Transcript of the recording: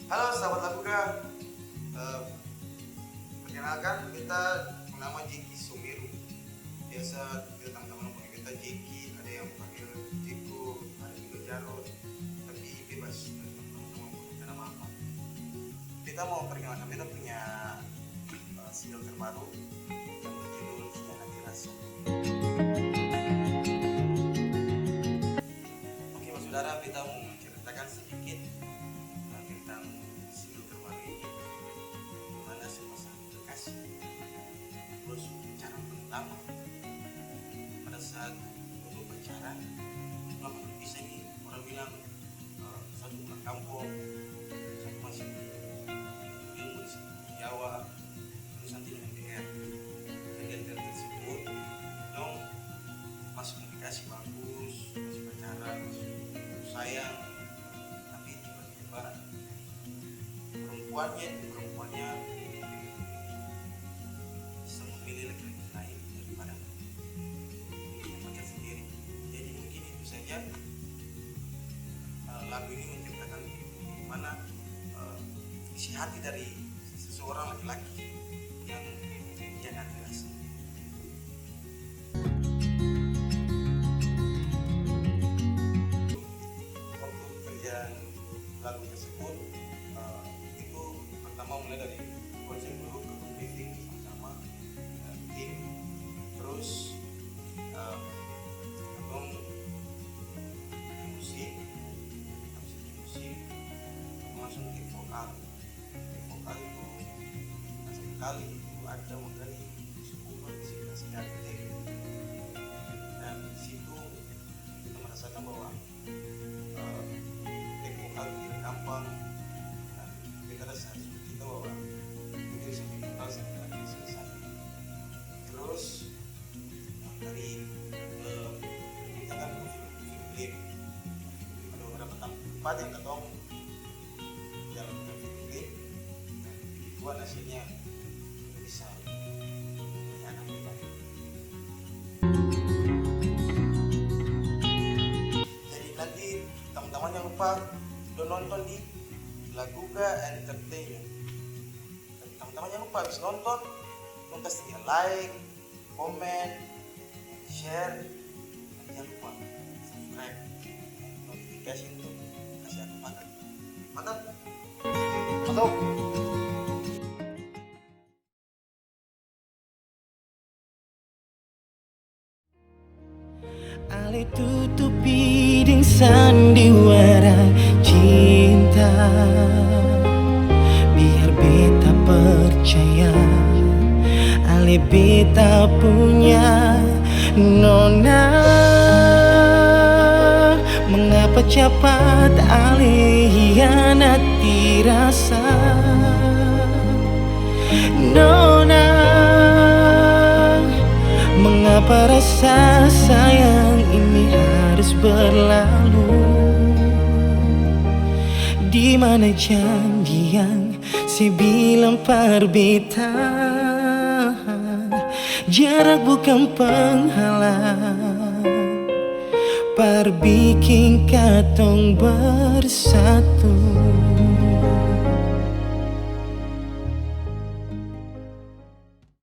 Halo sahabat Lakuka, Eh, perkenalkan kita nama Jeki Sumiru. Biasa kita teman-teman panggil kita Jeki, ada yang panggil Jeko, ada juga Jarod. Tapi bebas teman-teman mau panggil nama apa. Kita mau perkenalkan kita punya single terbaru yang berjudul Hianati Rasa. Oke Mas Saudara, kita mau menceritakan sedikit tentang single terbaru ini, dimana sepasang kekasih terus pacaran pertama. Pada saat untuk pacaran lama bisa nih, orang bilang satu pulang kampung, satu masih ilmu di Jawa, terus nanti dengan DR. Kegiatan tersebut dong masih komunikasi bagus, masih pacaran, masih sayang, tapi tiba-tiba perempuannya bisa memilih laki-laki lain daripada yang pacar sendiri. Jadi mungkin itu saja lagu ini menceritakan bagaimana isi hati dari seseorang laki-laki yang jangan dirasa. Waktu kerjaan lagu tersebut itu pertama mulai dari konsep dulu ke briefing sama-sama tim, terus abang musik, habis itu musik langsung ke vokal. Vokal itu sekali itu ada menggali 10 sekitar sekali, dan di situ kita merasakan bahwa vokal tidak gampang, dan kita rasa seperti itu bahwa kita bisa vokal sampai selesai. Terus dari kita kan klip ada beberapa tempat yang ketong dalam klip, buat hasilnya bisa enak banget. Jadi nanti teman-teman jangan lupa udah nonton di Laguga Entertainment. Teman-teman jangan lupa habis nonton kasih like, komen, share, dan jangan lupa subscribe, notifikasi untuk kasih aku mantap. Mantap. Ale tutupi dengan sandiwara cinta, biar beta percaya ale beta punya nona. Mengapa cepat ale hianati rasa nona? Mengapa rasa sayang ini harus berlalu? Di mana janji yang saya bilang perbeta? Jarak bukan penghalang, perbikin katong bersatu.